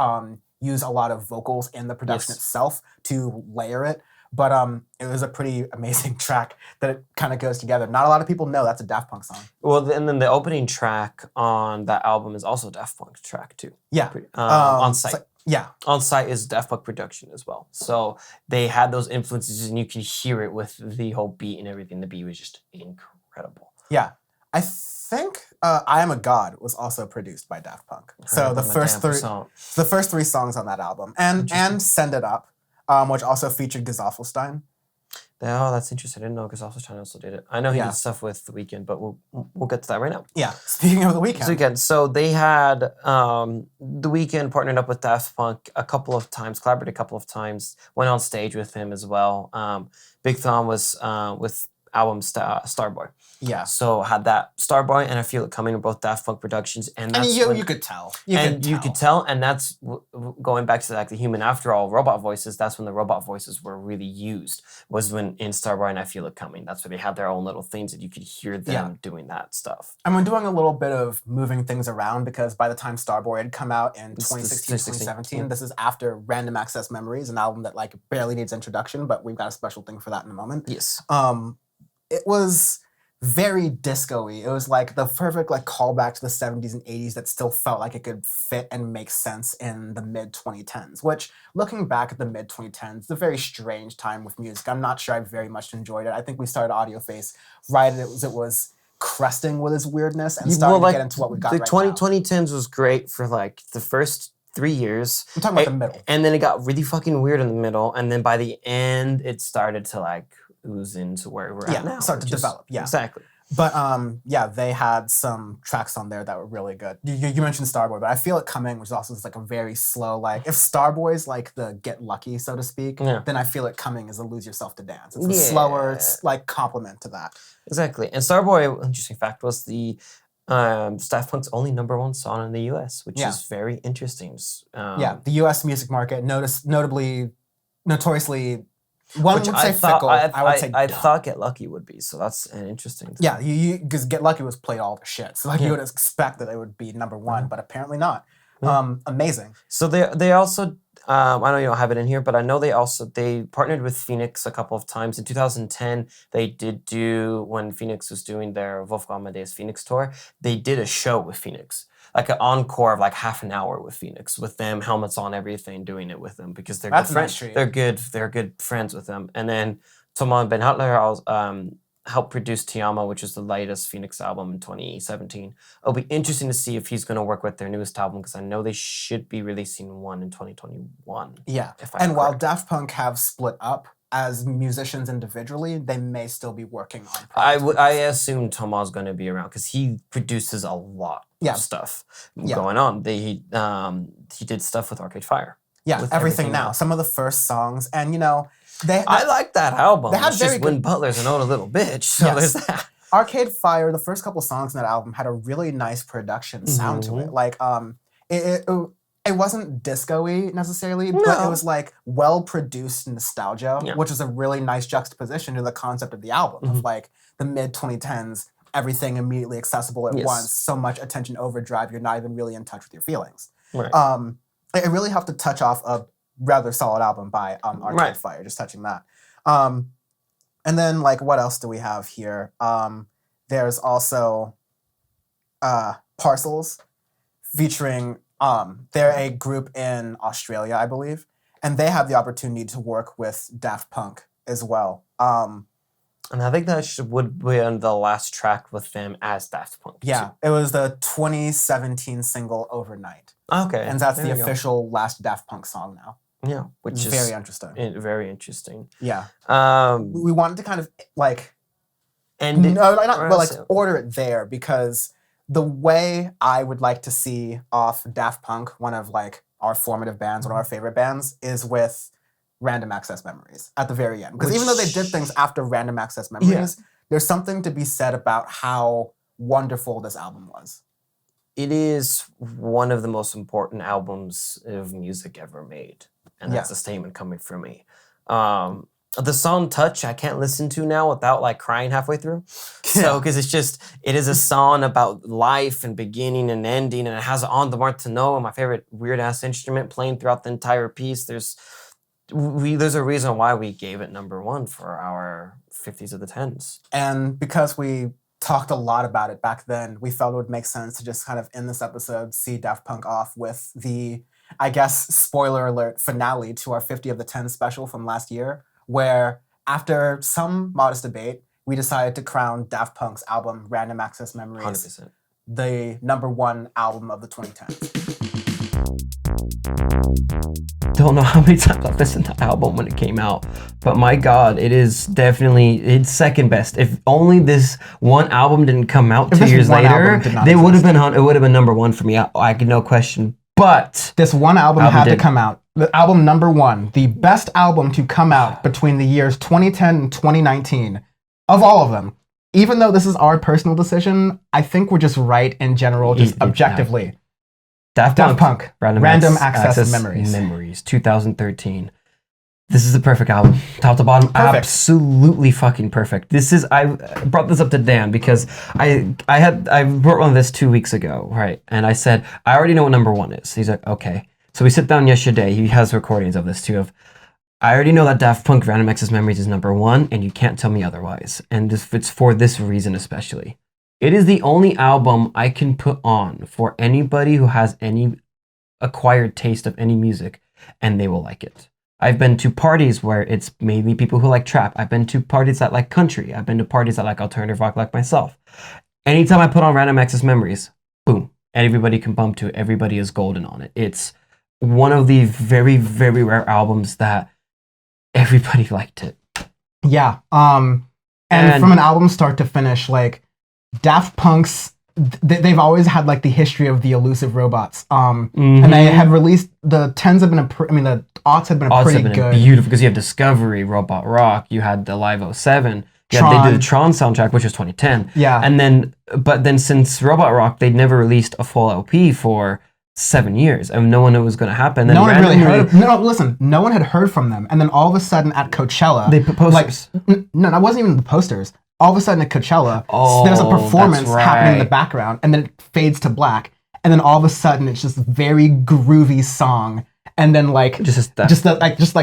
use a lot of vocals in the production itself to layer it. But it was a pretty amazing track that it kind of goes together. Not a lot of people know that's a Daft Punk song. Well, and then the opening track on that album is also a Daft Punk track too. Yeah. On Site. On Site is Daft Punk production as well. So they had those influences, and you can hear it with the whole beat and everything. The beat was just incredible. Yeah. I think I Am a God was also produced by Daft Punk. So the first three songs on that album. And Send It Up, which also featured Gesaffelstein. Oh, that's interesting. I didn't know Gesaffelstein also did it. I know he did stuff with The Weeknd, but we'll get to that right now. Yeah, speaking of The Weeknd. So they had The Weeknd partnered up with Daft Punk a couple of times, collaborated a couple of times, went on stage with him as well. Big Thom was with album Starboy. Yeah. So had that Starboy and I Feel It Coming, both Daft Punk productions, and that's you could tell. You could tell, and that's going back to like the Human After All robot voices. That's when the robot voices were really used. Was when in Starboy and I Feel It Coming. That's where they had their own little things that you could hear them doing that stuff. And we're doing a little bit of moving things around because by the time Starboy had come out in 2016, 2017, this is after Random Access Memories, an album that like barely needs introduction, but we've got a special thing for that in a moment. Yes. It was very disco-y. It was like the perfect like callback to the 70s and 80s that still felt like it could fit and make sense in the mid-2010s, which, looking back at the mid-2010s, it's a very strange time with music. I'm not sure I very much enjoyed it. I think we started Audioface right as it was cresting with its weirdness and starting to get into what we got right now. The 2010s was great for like the first 3 years. I'm talking about the middle. And then it got really fucking weird in the middle, and then by the end, it started to like ooze into where we're at now. Start to develop. Yeah, exactly. But they had some tracks on there that were really good. You mentioned Starboy, but I Feel It Coming, which is also just like a very slow, like if Starboy's like the Get Lucky, so to speak, then I Feel It Coming is the Lose Yourself to Dance. It's a slower, like complement to that. Exactly. And Starboy, interesting fact, was the Daft Punk's only #1 song in the U.S., which is very interesting. The U.S. music market, notoriously. One would say thought, fickle. I would say I thought Get Lucky would be, so that's an interesting thing. Yeah, because Get Lucky was played all the shit, so like you would expect that it would be #1, but apparently not. Amazing. So they also, I know you don't have it in here, but I know they partnered with Phoenix a couple of times. In 2010, they did do, when Phoenix was doing their Wolfgang Amadeus Phoenix tour, they did a show with Phoenix. Like an encore of like half an hour with Phoenix, with them helmets on, everything, doing it with them because they're good friends. They're good friends with them. And then Thomas Ben Hutler helped produce Tiamo, which is the latest Phoenix album in 2017. It'll be interesting to see if he's going to work with their newest album because I know they should be releasing one in 2021. Yeah, and while Daft Punk have split up as musicians individually, they may still be working on projects. I assume Thomas going to be around because he produces a lot of stuff going on. He did stuff with Arcade Fire. Yeah, everything now. Some of the first songs, and I like that album. It's just Win Butler's an old little bitch. So there's that. Arcade Fire, the first couple songs in that album had a really nice production sound to it. Like it wasn't disco-y necessarily, but it was like well-produced nostalgia, which is a really nice juxtaposition to the concept of the album of like the mid-2010s, everything immediately accessible at once, so much attention overdrive, you're not even really in touch with your feelings. Right. It really helped to touch off a rather solid album by Arcade Fire, just touching that. And then like what else do we have here? There's also Parcels featuring they're a group in Australia, I believe, and they have the opportunity to work with Daft Punk as well. And I think that would be on the last track with them as Daft Punk. Yeah, it was the 2017 single Overnight. Okay. And that's the official last Daft Punk song now. Yeah, which is very interesting. Very interesting. Yeah. We wanted to kind of like order it there because the way I would like to see off Daft Punk, one of like our formative bands, one of our favorite bands, is with Random Access Memories at the very end. Because even though they did things after Random Access Memories, there's something to be said about how wonderful this album was. It is one of the most important albums of music ever made. And that's a statement coming from me. The song Touch, I can't listen to now without like crying halfway through. So, because it is a song about life and beginning and ending, and it has On the Martineau, my favorite weird ass instrument, playing throughout the entire piece. There's a reason why we gave it #1 for our 50s of the 10s. And because we talked a lot about it back then, we felt it would make sense to just kind of end this episode, see Daft Punk off with the, I guess, spoiler alert, finale to our 50 of the 10 special from last year, where after some modest debate, we decided to crown Daft Punk's album Random Access Memories 100%. the #1 album of the 2010s. Don't know how many times I've listened to the album when it came out, but my God, it is definitely it's second best. If only this one album didn't come out 2 years later, it would have been #1 for me. I could no question. But this one album had to come out. The album #1, the best album to come out between the years 2010 and 2019, of all of them. Even though this is our personal decision, I think we're just right in general, just objectively. Daft Punk, Random Access Memories, 2013. This is the perfect album, top to bottom, perfect. Absolutely fucking perfect. I brought this up to Dan because I wrote one of this 2 weeks ago, right? And I said, I already know what #1 is. He's like, okay. So we sit down yesterday, he has recordings of this too, I already know that Daft Punk Random Access Memories is #1, and you can't tell me otherwise. And it's for this reason especially. It is the only album I can put on for anybody who has any acquired taste of any music, and they will like it. I've been to parties where it's mainly people who like trap. I've been to parties that like country. I've been to parties that like alternative rock like myself. Anytime I put on Random Access Memories, boom, everybody can bump to it. Everybody is golden on it. It's one of the very, very rare albums that everybody liked it. Yeah. And from an album start to finish, like Daft Punk's, they've always had like the history of the elusive robots. And they had released, the aughts had been pretty good. Beautiful, because you have Discovery, Robot Rock, you had the Live 07. Yeah, they did the TRON soundtrack, which was 2010. Yeah. But then since Robot Rock, they'd never released a full LP for 7 years, and no one knew what was going to happen. Then no one really heard. No one had heard from them, and then all of a sudden at Coachella, they put posters. No, that wasn't even the posters. All of a sudden at Coachella, there's a performance happening in the background, and then it fades to black, and then all of a sudden it's just a very groovy song, and then like just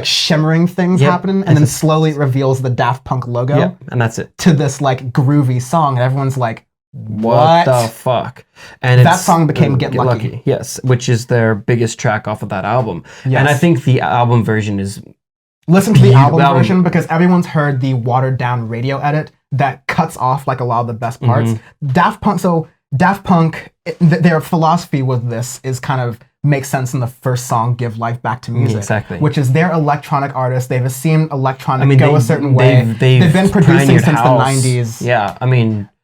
shimmering things happening, and then slowly it reveals the Daft Punk logo, and that's it, to this like groovy song, and everyone's like, what the fuck? And that song became Get Lucky. Yes, which is their biggest track off of that album. Yes. And I think the album version is... Listen to the album version, because everyone's heard the watered down radio edit that cuts off like a lot of the best parts. Daft Punk, their philosophy with this is kind of makes sense in the first song, Give Life Back to Music. Exactly. Which is their electronic artists. They've seen electronic go a certain way. They've been producing since the 90s. Yeah,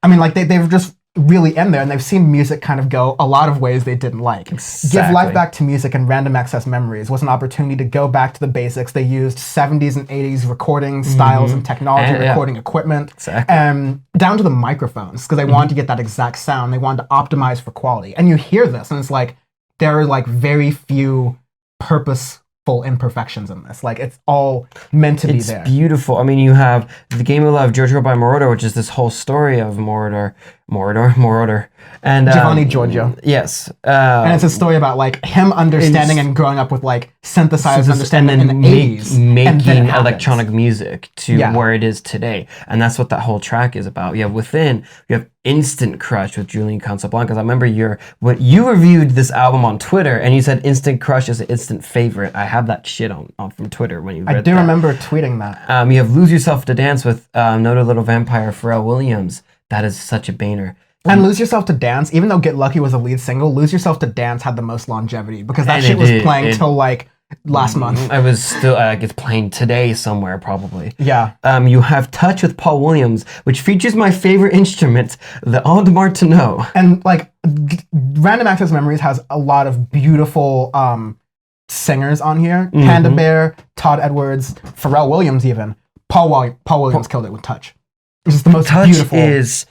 like they've just really in there, and they've seen music kind of go a lot of ways they didn't like. Exactly. Give Life Back to Music and Random Access Memories was an opportunity to go back to the basics. They used 70s and 80s recording styles and technology, recording equipment, down to the microphones, because they wanted to get that exact sound. They wanted to optimize for quality. And you hear this, and it's like, there are like very few purposeful imperfections in this. Like, it's all meant to be there. It's beautiful. I mean, you have The Game of Love, Giorgio by Moroder, which is this whole story of Moroder, and Giovanni Giorgio. Yes. And it's a story about like him understanding and growing up with like synthesizers, understanding in the 80s. Making electronic music to where it is today. And that's what that whole track is about. You have Instant Crush with Julian Casablancas. I remember when you reviewed this album on Twitter, and you said Instant Crush is an instant favorite. I have that shit on from Twitter when you read that. I do remember tweeting that. You have Lose Yourself to Dance with Noted Little Vampire, Pharrell Williams. That is such a banger. And Lose Yourself to Dance, even though Get Lucky was a lead single, Lose Yourself to Dance had the most longevity, because that shit was playing till like last month. I was still, it's playing today somewhere probably. Yeah. You have Touch with Paul Williams, which features my favorite instrument, the Old Martineau. And like, Random Access Memories has a lot of beautiful singers on here. Panda Bear, Todd Edwards, Pharrell Williams even. Paul Williams killed it with Touch. It's just the most beautiful. Touch is...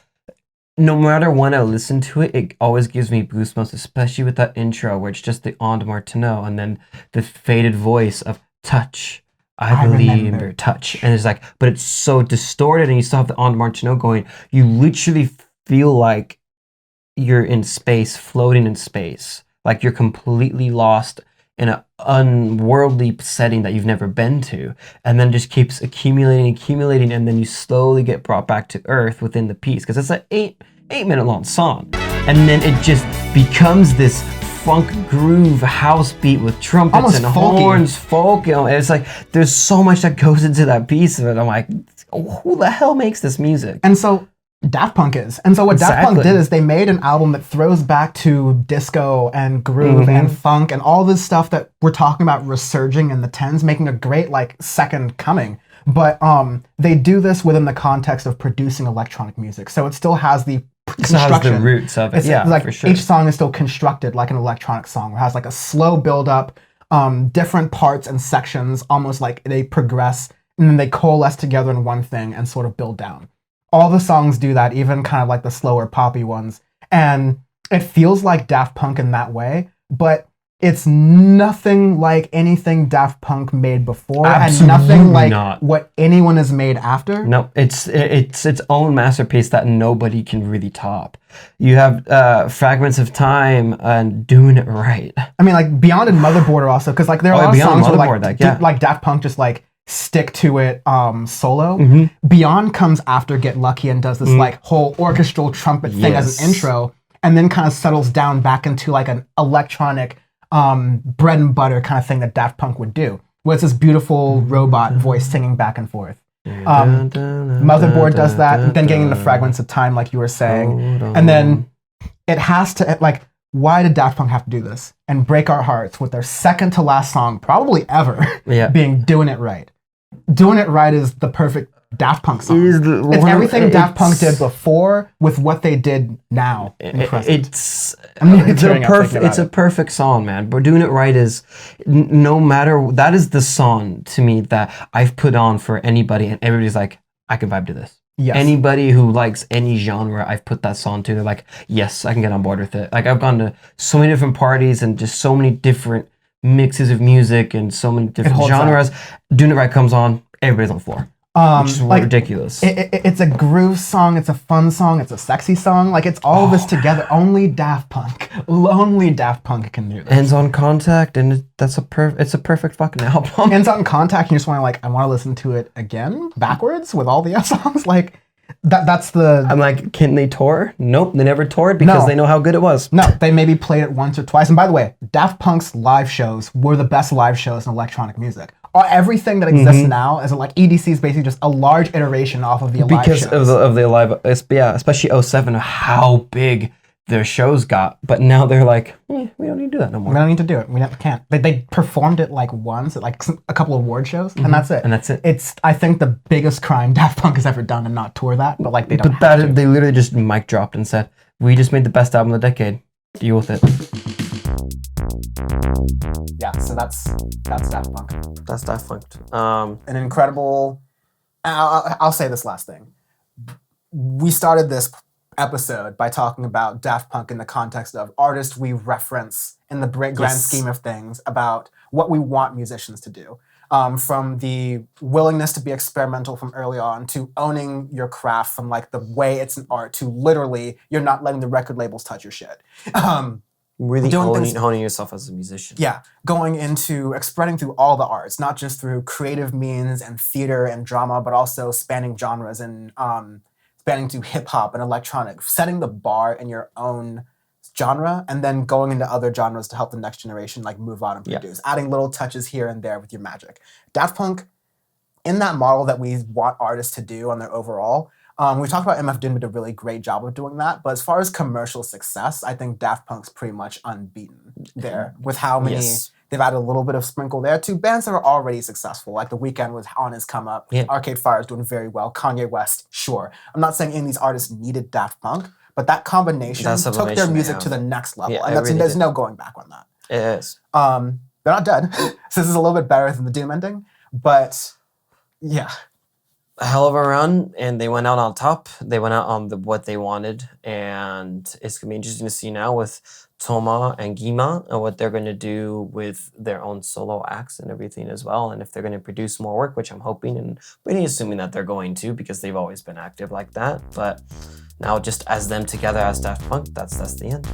No matter when I listen to it, it always gives me goosebumps, especially with that intro where it's just the Old Martineau and then the faded voice of Touch. I remember Touch. And it's like, but it's so distorted, and you still have the Old Martineau going. You literally feel like you're in space, floating in space. Like you're completely lost in an unworldly setting that you've never been to, and then it just keeps accumulating, and then you slowly get brought back to Earth within the piece, because it's an 8-minute long song, and then it just becomes this funk groove house beat with trumpets and horns, folk. It's like there's so much that goes into that piece of it. I'm like, who the hell makes this music? And so Daft Punk is. And so what Daft Punk did is they made an album that throws back to disco and groove and funk and all this stuff that we're talking about resurging in the 10s, making a great like second coming. But they do this within the context of producing electronic music. So it still has the construction. It has the roots of it. It's like for sure. Each song is still constructed like an electronic song. It has like a slow build up, different parts and sections, almost like they progress and then they coalesce together in one thing and sort of build down. All the songs do that, even kind of like the slower poppy ones. And it feels like Daft Punk in that way, but it's nothing like anything Daft Punk made before. Absolutely and nothing like not. What anyone has made after. No, it's its own masterpiece that nobody can really top. You have Fragments of Time and Doing It Right. I mean, like Beyond and Motherboard are also, because like there are a lot of songs where like Daft Punk just like stick to it solo. Beyond comes after Get Lucky and does this like whole orchestral trumpet thing as an intro, and then kind of settles down back into like an electronic bread and butter kind of thing that Daft Punk would do, where it's this beautiful robot voice singing back and forth. Motherboard does that, and then getting into Fragments of Time, like you were saying, and then it has to like. Why did Daft Punk have to do this and break our hearts with their second to last song, probably ever, being Doing It Right? Doing It Right is the perfect Daft Punk song. It's everything Daft Punk did before with what they did now. It's a perfect song, man. But Doing It Right is, no matter, that is the song to me that I've put on for anybody and everybody's like, I can vibe to this. Yes. Anybody who likes any genre, I've put that song to. They're like, yes, I can get on board with it. Like I've gone to so many different parties and just so many different mixes of music and so many different genres. Doing It Right comes on, everybody's on the floor. Which is like, ridiculous. It's a groove song, it's a fun song, it's a sexy song. Like it's all this together. Only Daft Punk can do this. Ends on Contact, and it's a perfect fucking album. Ends on Contact, and you just want to like, I want to listen to it again backwards with all the songs. Like that's the. I'm like, can they tour? Nope, they never toured because they know how good it was. No, they maybe played it once or twice. And by the way, Daft Punk's live shows were the best live shows in electronic music. Everything that exists now is like EDC is basically just a large iteration off of the live shows. Because of the live, especially 07, how big their shows got. But now they're like, we don't need to do that no more. We don't need to do it. We can't. They performed it like once at like a couple of award shows, and that's it. It's, I think, the biggest crime Daft Punk has ever done, and not tour that. But like they don't. They literally just mic dropped and said, "We just made the best album of the decade. Deal with it." Yeah, so that's Daft Punk. That's Daft Punk. An incredible. I'll say this last thing. We started this episode by talking about Daft Punk in the context of artists we reference in the grand scheme of things about what we want musicians to do. From the willingness to be experimental from early on to owning your craft from like the way it's an art to literally you're not letting the record labels touch your shit. Really honing yourself as a musician. Yeah, going into spreading through all the arts, not just through creative means and theater and drama, but also spanning genres and spanning to hip hop and electronic, setting the bar in your own genre, and then going into other genres to help the next generation like move on and produce, adding little touches here and there with your magic. Daft Punk, in that model that we want artists to do on their overall. We talked about MF Doom did a really great job of doing that, but as far as commercial success, I think Daft Punk's pretty much unbeaten there with how many they've added a little bit of sprinkle there to bands that are already successful. Like The Weeknd was on his come up, Arcade Fire is doing very well, Kanye West, sure. I'm not saying any of these artists needed Daft Punk, but that combination took their music to the next level, and there's no going back on that. It is. They're not dead, so this is a little bit better than the Doom ending, but yeah. A hell of a run, and they went out on top. They went out on what they wanted, and it's gonna be interesting to see now with Thomas and Guy-Manuel and what they're gonna do with their own solo acts and everything as well, and if they're gonna produce more work, which I'm hoping and pretty assuming that they're going to because they've always been active like that. But now just as them together as Daft Punk, that's the end.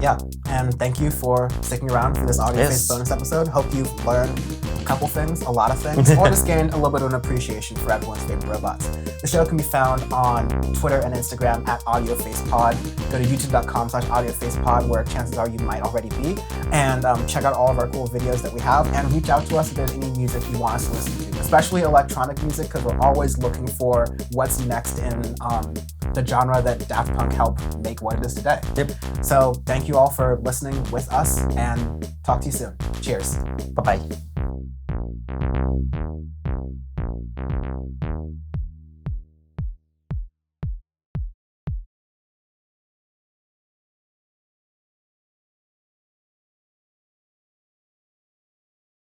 Yeah, and thank you for sticking around for this Audioface bonus episode. Hope you've learned a couple things, a lot of things, or just gained a little bit of an appreciation for everyone's favorite robots. The show can be found on Twitter and Instagram at AudiofacePod. Go to youtube.com/AudiofacePod, where chances are you might already be, and check out all of our cool videos that we have, and reach out to us if there's any music you want us to listen to, especially electronic music, because we're always looking for what's next in the genre that Daft Punk helped make what it is today. Yep. So thank you all for listening with us, and talk to you soon. Cheers. Bye-bye.